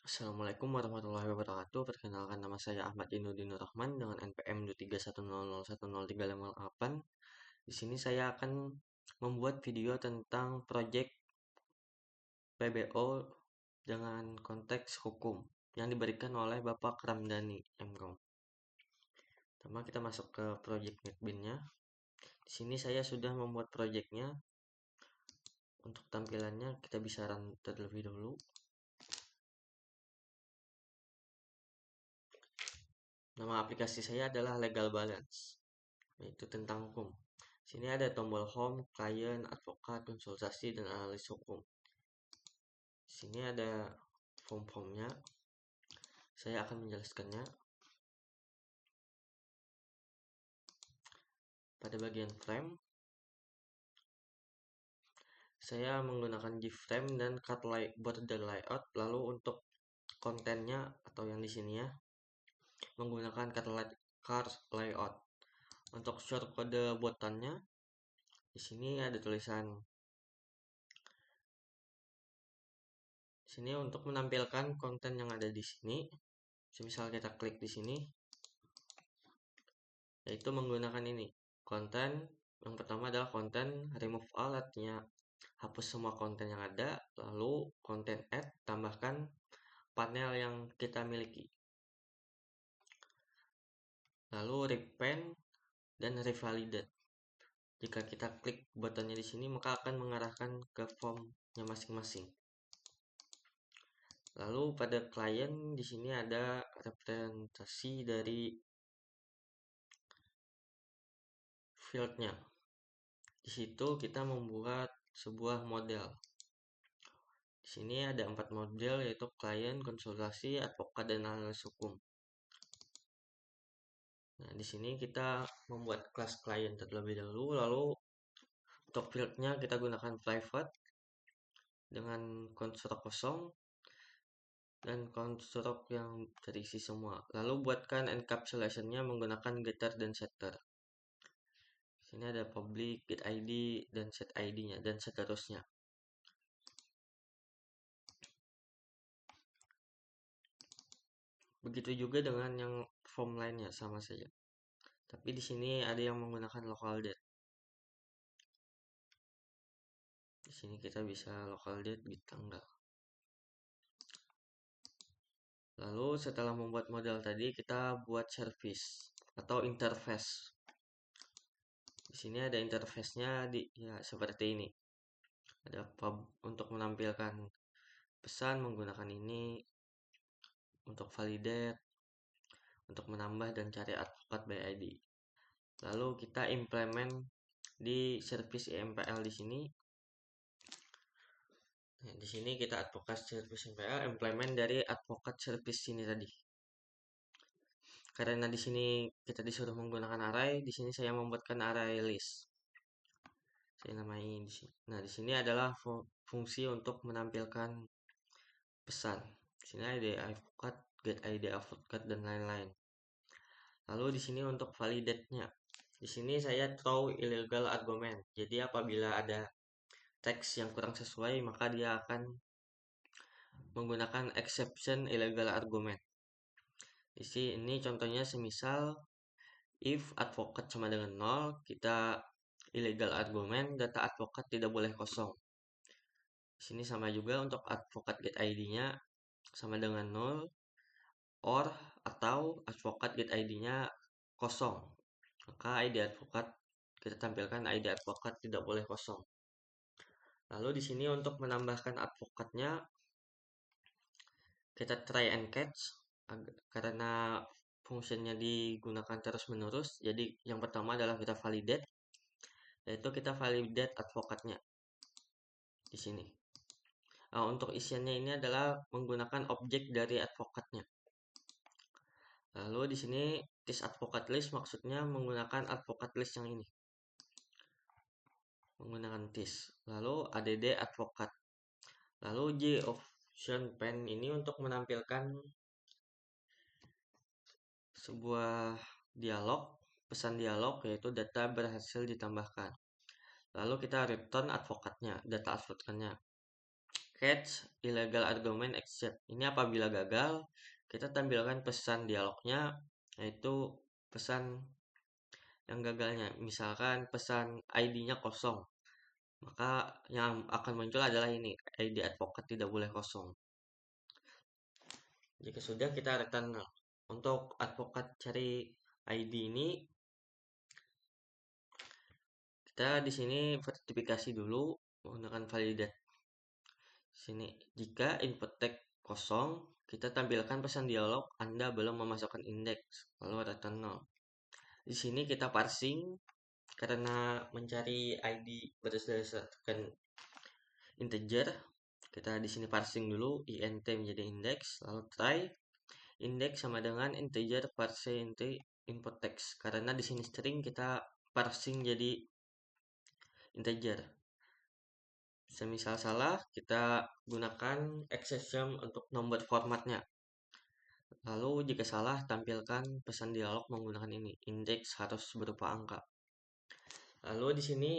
Assalamualaikum warahmatullahi wabarakatuh. Perkenalkan, nama saya Ahmad Inuddin Nur Rahman dengan NPM 231001038. Di sini saya akan membuat video tentang proyek PBO dengan konteks hukum yang diberikan oleh Bapak Ramdhani MKom. Pertama kita masuk ke proyek NetBeans-nya. Di sini saya sudah membuat proyeknya. Untuk tampilannya kita bisa run terlebih dahulu. Nama aplikasi saya adalah Legal Balance, yaitu tentang hukum. Sini ada tombol home, klien, advokat, konsultasi, dan analis hukum. Sini ada form-formnya. Saya akan menjelaskannya. Pada bagian frame, saya menggunakan Gframe dan cut border layout. Lalu untuk kontennya atau yang di sini ya, menggunakan cut layout. Untuk shortcode buttonnya, di sini ada tulisan. Sini untuk menampilkan konten yang ada di sini. Misal kita klik di sini, yaitu menggunakan ini. Konten yang pertama adalah konten remove all, artinya hapus semua konten yang ada. Lalu konten add, tambahkan panel yang kita miliki. Lalu repaint dan revalidate. Jika kita klik buttonnya di sini, maka akan mengarahkan ke formnya masing-masing. Lalu pada klien di sini ada representasi dari fieldnya. Di situ kita membuat sebuah model. Di sini ada 4 model, yaitu klien, konsultasi, advokat, dan analis hukum. Nah, di sini kita membuat kelas klien terlebih dahulu. Lalu untuk fieldnya kita gunakan private dengan konstruk kosong dan konstruk yang terisi semua. Lalu buatkan encapsulation-nya menggunakan getter dan setter. Sini ada public, get ID, dan set ID-nya, dan seterusnya. Begitu juga dengan yang form lainnya, sama saja. Tapi di sini ada yang menggunakan local date. Di sini kita bisa local date di tanggal. Lalu setelah membuat model tadi, kita buat service atau interface. Di sini ada interface-nya ya seperti ini. Ada untuk menampilkan pesan menggunakan ini, untuk validate, untuk menambah dan cari advokat by ID. Lalu kita implement di service IMPL di sini. Nah, di sini kita advokat service IMPL implement dari advokat service sini tadi. Karena di sini kita disuruh menggunakan array, di sini saya membuatkan array list. Saya namai di sini. Nah, di sini adalah fungsi untuk menampilkan pesan. Di sini ada advokat, get ID advokat, dan lain-lain. Lalu di sini untuk validate-nya. Di sini saya throw illegal argument. Jadi apabila ada teks yang kurang sesuai, maka dia akan menggunakan exception illegal argument. Di sini contohnya semisal if advokat sama dengan 0, kita illegal argument data advokat tidak boleh kosong. Di sini sama juga untuk advokat get ID-nya sama dengan 0 or atau advokat get ID-nya kosong. Maka ID advokat kita tampilkan ID advokat tidak boleh kosong. Lalu di sini untuk menambahkan advokatnya kita try and catch karena fungsinya digunakan terus-menerus. Jadi yang pertama adalah kita validate, yaitu kita validate advokatnya di sini. Nah, untuk isiannya ini adalah menggunakan objek dari advokatnya. Lalu di sini this advocate list maksudnya menggunakan advocate list yang ini. Menggunakan this. Lalu add advokat. Lalu J option pen ini untuk menampilkan sebuah dialog, pesan dialog, yaitu data berhasil ditambahkan. Lalu kita return advokatnya, data advokatnya. catch illegal argument accept. Ini apabila gagal, kita tampilkan pesan dialognya, yaitu pesan yang gagalnya. Misalkan pesan ID-nya kosong, maka yang akan muncul adalah ini, ID advokat tidak boleh kosong. Jika sudah, kita return null. Untuk advokat cari ID ini, kita di sini verifikasi dulu menggunakan validate. Sini, jika input tag kosong, kita tampilkan pesan dialog Anda belum memasukkan indeks, lalu return null. Di sini kita parsing karena mencari ID berdasarkan integer. Kita di sini parsing dulu int menjadi indeks, lalu try indeks sama dengan integer parse input text. Karena di sini string, kita parsing jadi integer. Semisal salah, kita gunakan exception untuk nomor formatnya. Lalu jika salah, tampilkan pesan dialog menggunakan ini, indeks harus berupa angka. Lalu di sini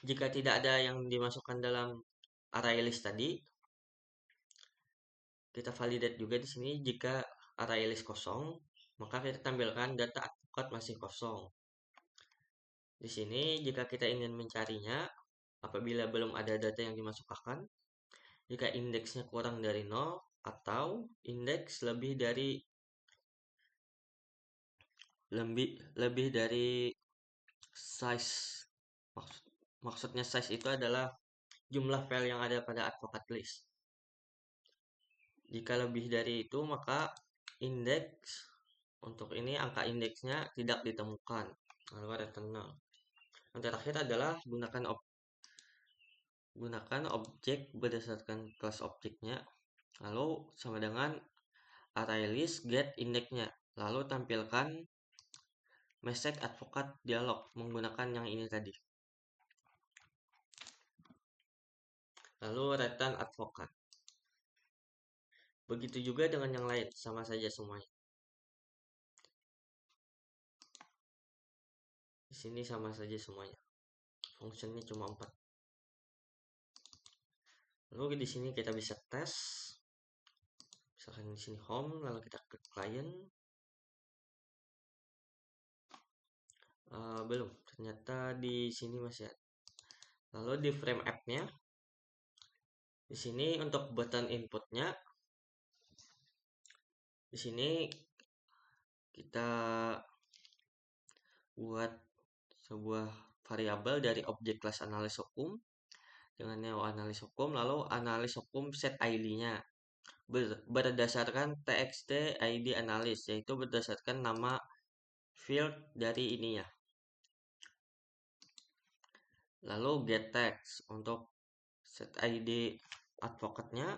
jika tidak ada yang dimasukkan dalam array list tadi, kita validate juga di sini. Jika array list kosong, maka kita tampilkan data advokat masih kosong. Di sini jika kita ingin mencarinya, apabila belum ada data yang dimasukkan, jika indeksnya kurang dari 0 atau indeks lebih dari size. Maksudnya size itu adalah jumlah file yang ada pada advokat list. Jika lebih dari itu, maka indeks untuk ini angka indeksnya tidak ditemukan, lalu return null. Yang terakhir adalah gunakan objek berdasarkan kelas objeknya, lalu sama dengan array list get indexnya, lalu tampilkan message advokat dialog menggunakan yang ini tadi, lalu return advokat. Begitu juga dengan yang lain, sama saja semuanya. Di sini sama saja semuanya. Fungsinya cuma 4. Lalu di sini kita bisa tes. Misalkan di sini home, lalu kita klik client. Belum, ternyata di sini masih ada. Lalu di frame app-nya, di sini untuk button inputnya, di sini kita buat sebuah variabel dari objek kelas analis hukum dengan neo analis hukum, lalu analis hukum set ID-nya berdasarkan txt id analis, yaitu berdasarkan nama field dari ininya. Lalu get text untuk set id advokatnya,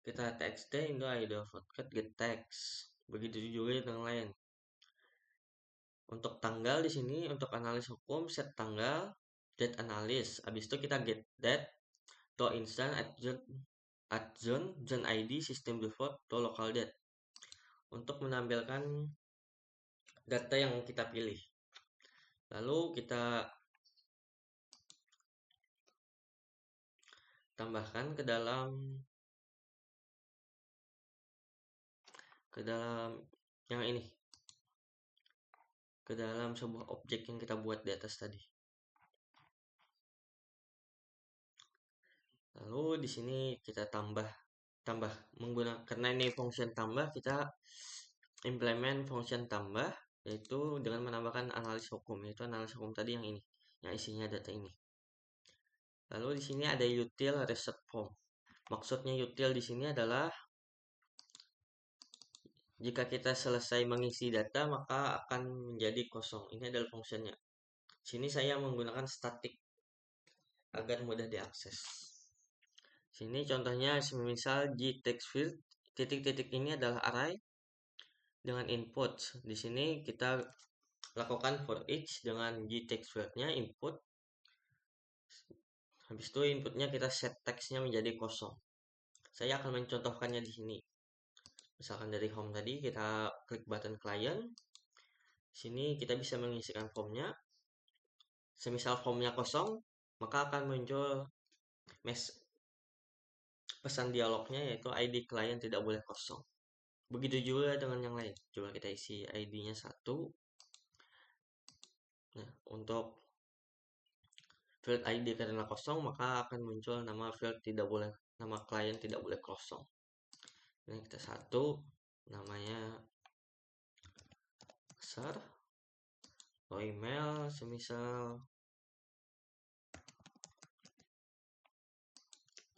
kita txt itu id advokat get text. Begitu juga dengan lain. Untuk tanggal di sini untuk analis hukum set tanggal date analis. Habis itu kita get date to instant at zone id system default to local date untuk menampilkan data yang kita pilih. Lalu kita tambahkan ke dalam yang ini, ke dalam sebuah objek yang kita buat di atas tadi. Lalu di sini kita tambah menggunakan, karena ini function tambah, kita implement function tambah, yaitu dengan menambahkan analis hukum, yaitu analis hukum tadi yang ini, yang isinya data ini. Lalu di sini ada util reset form. Maksudnya util di sini adalah jika kita selesai mengisi data, maka akan menjadi kosong. Ini adalah fungsinya. Sini saya menggunakan static agar mudah diakses. Sini contohnya semisal gTextField, titik-titik ini adalah array dengan input. Di sini kita lakukan for each dengan gTextField-nya input. Habis itu inputnya kita set text-nya menjadi kosong. Saya akan mencontohkannya di sini. Misalkan dari home tadi kita klik button client. Sini kita bisa mengisikan formnya. Semisal formnya kosong, maka akan muncul pesan dialognya, yaitu ID klien tidak boleh kosong. Begitu juga dengan yang lain. Coba kita isi ID-nya 1. Nah, untuk field ID karena kosong, maka akan muncul nama klien tidak boleh kosong. Ini kita 1, namanya besar, atau email semisal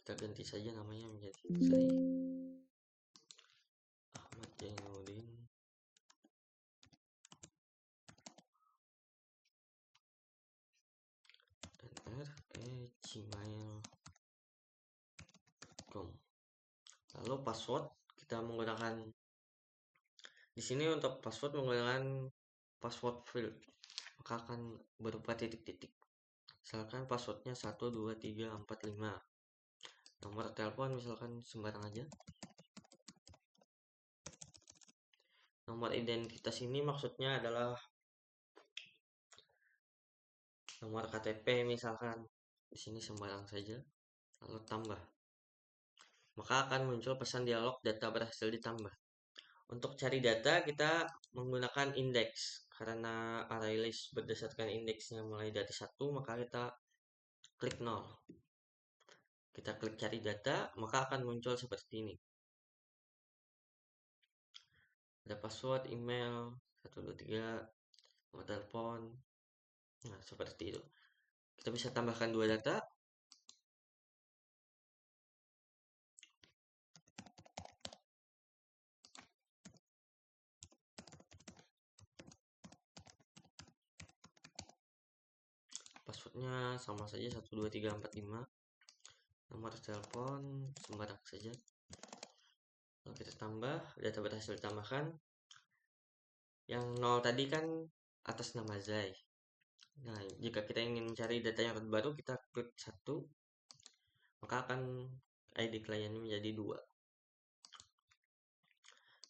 kita ganti saja namanya menjadi Ahmad Jainuddin gmail.com. Lalu password kita menggunakan di sini, untuk password menggunakan password field, maka akan berupa titik-titik. Misalkan passwordnya 1 2 3 4 5. Nomor telepon misalkan sembarang aja. Nomor identitas ini maksudnya adalah nomor KTP misalkan. Di sini sembarang saja. Lalu tambah. Maka akan muncul pesan dialog data berhasil ditambah. Untuk cari data kita menggunakan indeks. Karena array list berdasarkan indeksnya mulai dari 1, maka kita klik 0. Kita klik cari data, maka akan muncul seperti ini. Ada password, email, 1 2 3, nomor telepon. Nah, seperti itu. Kita bisa tambahkan 2 data. Passwordnya sama saja, 1 2 3 4 5. Nomor telepon sembarang saja. Lalu kita tambah, data berhasil ditambahkan. Yang 0 tadi kan atas nama Zai. Nah, jika kita ingin mencari data yang terbaru, kita klik 1, maka akan ID kliennya menjadi 2.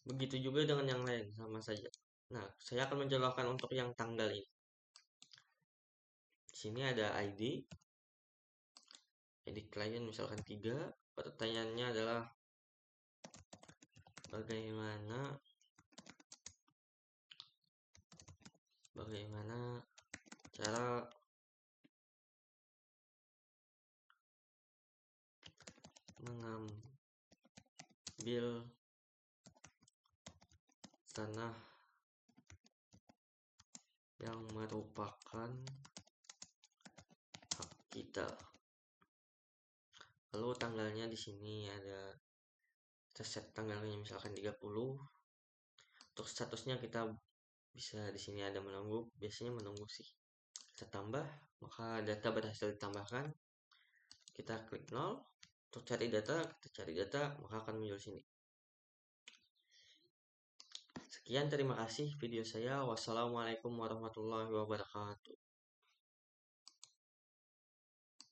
Begitu juga dengan yang lain, sama saja. Nah, saya akan mencontohkan untuk yang tanggal ini. Di sini ada ID klien misalkan 3. Pertanyaannya adalah bagaimana cara mengambil tanah yang merupakan hak kita. Lalu tanggalnya di sini ada, kita set tanggalnya misalkan 30. Untuk statusnya kita bisa di sini ada menunggu, biasanya menunggu sih. Kita tambah, maka data berhasil ditambahkan. Kita klik 0. Untuk cari data, kita cari data, maka akan muncul sini. Sekian, terima kasih video saya. Wassalamualaikum warahmatullahi wabarakatuh.